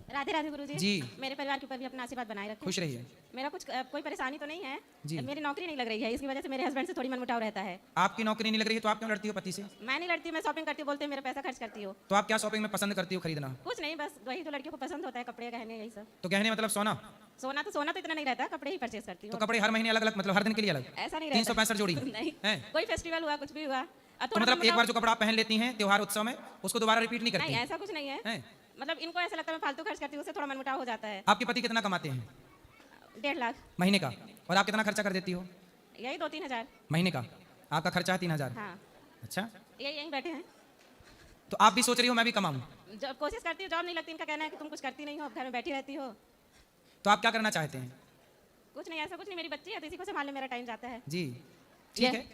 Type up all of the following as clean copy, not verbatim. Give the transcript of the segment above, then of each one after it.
राधे राधे गुरुजी। जी। मेरे परिवार के ऊपर भी अपना आशीर्वाद बनाए रखें। खुश रहिए। मेरा कुछ कोई परेशानी तो नहीं है जी। मेरी नौकरी नहीं लग रही है, इसकी वजह से मेरे हस्बैंड से थोड़ी मनमुटाव रहता है। आपकी नौकरी नहीं लग रही है तो आप क्यों लड़ती हो पति से? मैं नहीं लड़ती, मैं शॉपिंग करती हूँ, बोलते हैं मेरा पैसा खर्च करती हो। तो आप क्या शॉपिंग में पसंद करती हो खरीदना? कुछ नहीं, बस वही तो लड़कियों को पसंद होता है, कपड़े गहने यही सब। तो गहने मतलब सोना? सोना तो इतना नहीं रहता, कपड़े ही परचेज करती तो हूँ। कपड़े हर महीने अलग अलग, मतलब हर दिन के लिए अलग? ऐसा नहीं रहता। 365 जोड़ी नहीं हैं? कोई फेस्टिवल हुआ, कुछ भी हुआ तो मतलब एक बार जो कपड़ा आप पहन लेती हैं त्योहार उत्सव में, उसको दोबारा रिपीट नहीं करती? नहीं, ऐसा कुछ नहीं है। मतलब इनको ऐसा लगता है मैं फालतू खर्च करती हूँ, उससे थोड़ा मनमुटाव हो जाता है। आपके पति कितना कमाते हैं? 1.5 लाख महीने का। और आप कितना खर्चा कर देती हो? यही 2-3 हज़ार महीने का आपका खर्चा है 3,000? हाँ। अच्छा, यहीं बैठे हैं। तो आप भी सोच रही हो मैं भी कमाऊं? जब कोशिश करती हूँ, जॉब नहीं लगती, इनका कहना है कि तुम कुछ करती नहीं हो, अब घर में बैठी रहती हो। तो आप क्या करना चाहते हैं? कुछ नहीं, ऐसा कुछ नहीं, मेरी बच्ची है तो इसी को संभालने मेरा टाइम जाता है। जी ठीक है,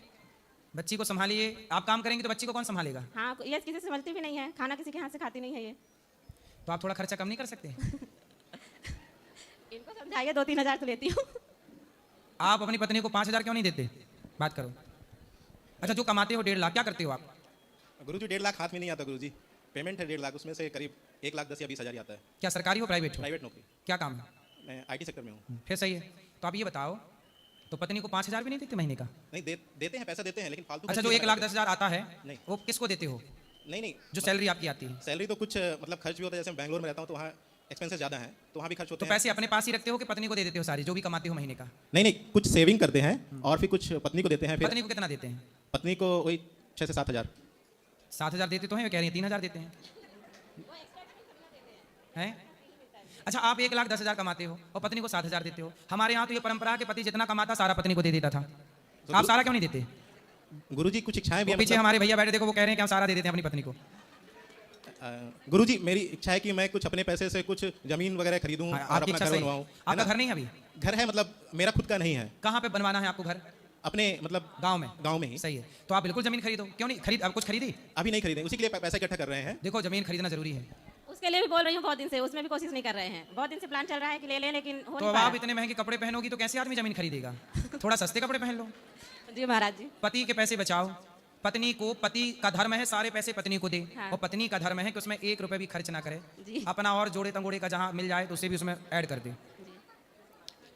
बच्ची को संभालिए। आप काम करेंगे तो बच्ची को कौन संभालेगा? हाँ, ये किसी से संभलती भी नहीं है, खाना किसी के हाथ से खाती नहीं है ये। तो आप थोड़ा खर्चा कम नहीं कर सकते? इनको समझाइए, 2-3 हज़ार तो लेती हूँ। आप अपनी पत्नी को 5,000 क्यों नहीं देते? बात करो। अच्छा, जो कमाते हो 1.5 लाख, क्या करते हो आप? गुरुजी 1.5 लाख हाथ में नहीं आता गुरुजी, पेमेंट है 1.5 लाख, उसमें से करीब 1,10,000 या 20,000 आता है। क्या सरकारी हो प्राइवेट हो? प्राइवेट नौकरी। क्या काम है? मैं आईटी सेक्टर में हूँ। फिर सही है। तो आप ये बताओ, तो पत्नी को 5,000 भी नहीं देते महीने का? नहीं देते हैं, पैसा देते हैं, लेकिन फालतू। अच्छा, जो 1,10,000 आता है नहीं, वो किसको देते हो? नहीं जो सैलरी आपकी आती है? सैलरी तो कुछ मतलब खर्च भी होता है, जैसे मैं बैंगलोर में रहता हूँ तो वहाँ एक्सपेंसेस ज़्यादा हैं, तो वहाँ भी खर्च होते तो हैं। पैसे अपने पास ही रखते हो कि पत्नी को दे देते हो सारी जो भी कमाते हो महीने का? नहीं, कुछ सेविंग करते हैं और फिर कुछ पत्नी को देते हैं। फिर पत्नी को कितना देते हैं? पत्नी को वही 6 से 7 हज़ार। 7,000 देते तो हैं, कह रही हैं 3,000 देते हैं। अच्छा, आप 1,10,000 कमाते हो और पत्नी को 7,000 देते हो। हमारे यहाँ तो ये परंपरा है कि पति जितना कमाता सारा पत्नी को दे देता था। तो आप सारा क्यों नहीं देते? गुरुजी कुछ इच्छाएं भी हैं, पीछे हमारे भैया बैठे, देखो वो कह रहे हैं कि हम सारा दे देते हैं अपनी पत्नी को। गुरुजी मेरी इच्छा है कि मैं कुछ अपने पैसे से कुछ जमीन वगैरह खरीदूं और आपकी अपना इच्छा घर सही। बनवाऊं। आपका घर नहीं है अभी? घर है, मतलब मेरा खुद का नहीं है। कहाँ पे बनवाना है आपको घर? अपने मतलब गांव में ही। सही है, तो आप बिल्कुल जमीन खरीदो। क्यों नहीं खरीद? आप कुछ खरीदी? अभी नहीं खरीदे, उसी के लिए पैसा इकट्ठा कर रहे हैं। देखो, जमीन खरीदना जरूरी है। उसके लिए भी बोल रही हूँ बहुत दिन से, उसमें भी कोशिश नहीं कर रहे हैं। बहुत दिन से प्लान चल रहा है कि ले लें, लेकिन हो तो नहीं अब पा आप रहा। इतने महंगे कपड़े पहनोगी तो कैसे आदमी जमीन खरीदेगा? थोड़ा सस्ते कपड़े पहन लो। जी महाराज जी। पति के पैसे बचाओ। पत्नी को, पति का धर्म है सारे पैसे पत्नी को दे। हाँ। और पत्नी का धर्म है कि उसमें 1 रुपए भी खर्च ना करे। जी। अपना और जोड़े तंगोड़े का जहां मिल जाए तो उसे भी उसमें ऐड कर दे।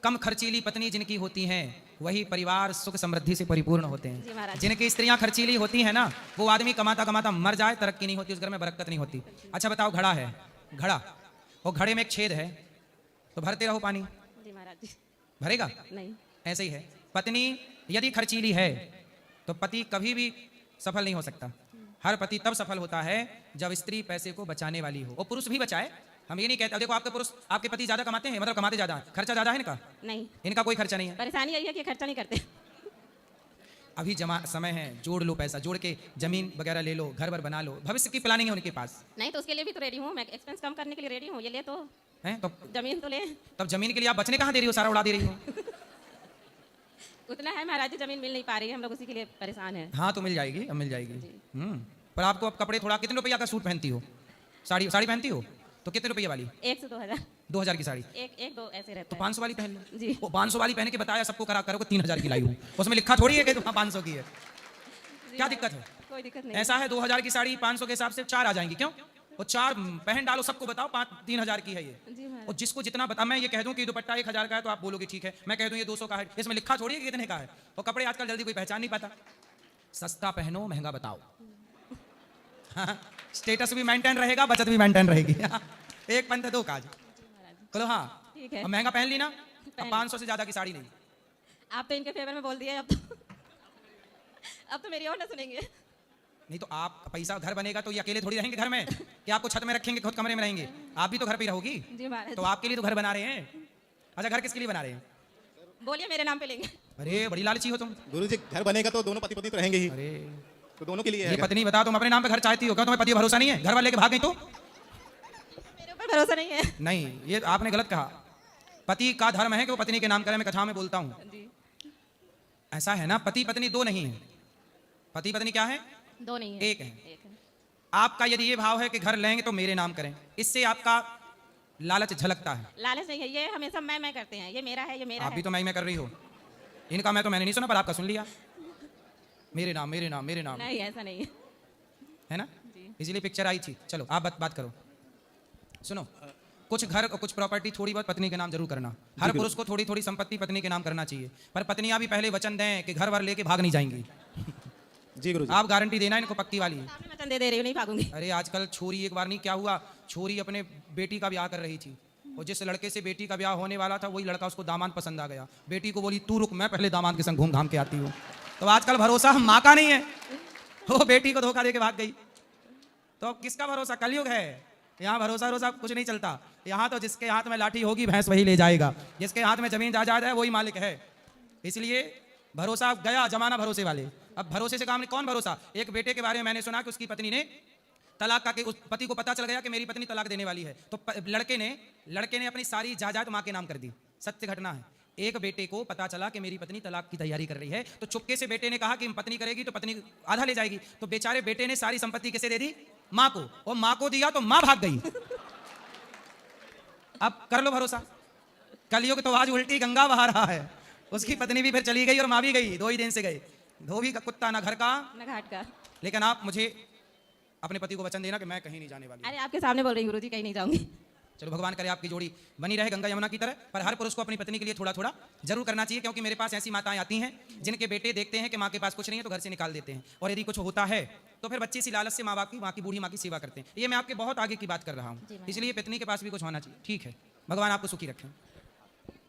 कम खर्चीली पत्नी जिनकी होती हैं वही परिवार सुख समृद्धि से परिपूर्ण होते जी हैं। महाराज। जिनकी स्त्रियां खर्चीली होती हैं ना, वो आदमी कमाता कमाता मर जाए, तरक्की नहीं होती, उस घर में बरकत नहीं होती। अच्छा बताओ, घड़ा है, घड़ा, और घड़े में एक छेद है, तो भरते रहो पानी, जी महाराज जी। भरेगा? नहीं। ऐसे ही है, पत्नी यदि खर्चीली है तो पति कभी भी सफल नहीं हो सकता। हर पति तब सफल होता है जब स्त्री पैसे को बचाने वाली हो, और पुरुष भी बचाए। हम ये नहीं कहते, देखो आपके पुरुष, आपके पति ज्यादा कमाते हैं, मतलब कमाते ज्यादा हैं, खर्चा ज्यादा है इनका? नहीं, इनका कोई खर्चा नहीं है। परेशानी यही है कि खर्चा नहीं करते। अभी जमा समय है, जोड़ लो पैसा, जोड़ के जमीन वगैरह ले लो, घर वर बना लो, भविष्य की प्लानिंग है उनके पास। नहीं, तो उसके लिए भी तो रेडी हूँ मैं, एक्सपेंस कम करने के लिए रेडी हूँ। ये ले तो हैं तो जमीन तो ले। तब जमीन के लिए आप बचने कहाँ दे रही हो, सारा उड़ा दे रही हो। उतना है महाराज जी, जमीन मिल नहीं पा रही है, हम लोग उसी के लिए परेशान हैं। हाँ तो मिल जाएगी, अब मिल जाएगी। पर आपको अब कपड़े थोड़ा, कितने रुपया का सूट पहनती हो? साड़ी पहनती हो तो कितने रुपये वाली? 1 से 2,000। 2,000 की साड़ी? एक दो ऐसे रहता तो है। 500 वाली पहन लो। जी। वो 500 वाली पहन के बताया सबको, करा करो 3,000 की लाई हूँ, उसमें लिखा थोड़ी है कि 500 की है। क्या दिक्कत है? कोई दिक्कत नहीं। ऐसा है 2,000 की साड़ी 500 के हिसाब से 4 आ जाएंगी। क्यों? वो 4 पहन डालो, सबको बताओ 3,000 की है ये। जी महाराज। और जिसको जितना बता, मैं ये कह दूं कि दुपट्टा 1,000 का है तो आप बोलोगे ठीक है, मैं कह दूं ये 200 का है, इसमें लिखा थोड़ी है कि कितने का है। और कपड़े आजकल जल्दी कोई पहचान नहीं पाता। सस्ता पहनो, महंगा बताओ। स्टेटस भी मेंटेन रहेगा, बचत भी मेंटेन रहेगी। एक पंथ दो काज। बोलो हाँ, ठीक है। अब महंगा पहन ली ना, अब 500 से ज्यादा की साड़ी नहीं। आप तो इनके फेवर में बोल दिए, अब तो मेरी और ना सुनेंगे। नहीं तो आप पैसा, घर बनेगा तो ये अकेले थोड़ी रहेंगे घर में, कि आपको छत में रखेंगे, खुद कमरे में रहेंगे? आप भी तो घर पे ही रहोगी। जी महाराज। तो आपके लिए तो घर बना रहे हैं। अच्छा, घर किसके लिए बना रहे हैं? बोलिए, मेरे नाम पे लेंगे। अरे बड़ी लालची हो तुम। गुरुजी घर बनेगा तो दोनों पति पत्नी तो रहेंगे ही, अरे तो दोनों के लिए ये है। पत्नी बता, तुम अपने नाम पे घर चाहती हो क्या? तुम्हें पति भरोसा नहीं है? घर वाले लेके भाग गई तो? मेरे ऊपर भरोसा नहीं है। नहीं, ये आपने गलत कहा। पति का धर्म है कि वो पत्नी के नाम करे, मैं कथा में बोलता हूँ। जी। ऐसा है ना, पति पत्नी 2 नहीं है। पति पत्नी क्या है? 2 नहीं है, 1 है। 1 है। आपका यदि ये भाव है कि घर लेंगे तो मेरे नाम करें, इससे आपका लालच झलकता है। लालच नहीं है, ये हमेशा मैं करते हैं। ये मेरा है, ये मेरा आप है। भी तो मैं कर रही हो। इनका मैं तो मैंने नहीं सुना, पर आपका सुन लिया। मेरे नाम, मेरे नाम, मेरे नाम, नहीं, ऐसा नहीं है। है ना? जी। इसलिए पिक्चर आई थी। चलो आप बात करो। सुनो, कुछ घर और कुछ प्रॉपर्टी थोड़ी बहुत पत्नी के नाम जरूर करना। हर पुरुष को थोड़ी थोड़ी संपत्ति पत्नी के नाम करना चाहिए, पर पत्नियां भी पहले वचन दें कि घर वर लेके भाग नहीं जाएंगी। जी गुरुजी। आप गारंटी देना इनको पक्की वाली। सामने वचन दे रही हूँ, नहीं भागूंगी। अरे आजकल छोरी, एक बार नहीं क्या हुआ, छोरी अपने बेटी का ब्याह कर रही थी और जिस लड़के से बेटी का ब्याह होने वाला था वही लड़का उसको दामाद पसंद आ गया। बेटी को बोली तू रुक, मैं पहले दामाद के संग घूम घाम के आती हूँ। तो आजकल भरोसा हम माँ का नहीं है, वो बेटी को धोखा दे के भाग गई। तो अब किसका भरोसा? कलयुग है, यहाँ भरोसा भरोसा कुछ नहीं चलता। यहाँ तो जिसके हाथ में लाठी होगी भैंस वही ले जाएगा, जिसके हाथ में जमीन जायदाद है वही मालिक है। इसलिए भरोसा गया जमाना भरोसे वाले। अब भरोसे से काम नहीं, कौन भरोसा? एक बेटे के बारे में मैंने सुना कि उसकी पत्नी ने तलाक का, उस पति को पता चल गया कि मेरी पत्नी तलाक देने वाली है, तो लड़के ने अपनी सारी जायदाद माँ के नाम कर दी। सत्य घटना है। एक बेटे को पता चला कि मेरी पत्नी तलाक की तैयारी कर रही है, तो चुपके से बेटे ने कहा कि पत्नी करेगी तो पत्नी आधा ले जाएगी। तो बेचारे बेटे ने सारी संपत्ति किसे दे दी? माँ को। और माँ को दिया तो माँ भाग गई। अब कर लो भरोसा। कलयुग तो आज उल्टी गंगा बहा रहा है। उसकी पत्नी भी फिर चली गई और माँ भी गई, 2 ही दिन से गए। धोबी का कुत्ता ना घर का ना घाट का। लेकिन आप मुझे अपने पति को वचन देना कि मैं कहीं नहीं जाने वाली। अरे आपके सामने बोल रही हूँ गुरुजी, कहीं नहीं जाऊंगी। चलो भगवान करे आपकी जोड़ी बनी रहे गंगा यमुना की तरह। पर हर पुरुष को अपनी पत्नी के लिए थोड़ा थोड़ा जरूर करना चाहिए, क्योंकि मेरे पास ऐसी माताएं आती हैं जिनके बेटे देखते हैं कि माँ के पास कुछ नहीं है तो घर से निकाल देते हैं, और यदि कुछ होता है तो फिर बच्ची सी लालच से माँ की बूढ़ी माँ की सेवा करते हैं। ये मैं आपके बहुत आगे की बात कर रहा हूँ, इसलिए पत्नी के पास भी कुछ होना चाहिए। ठीक है, भगवान आपको सुखी रखें।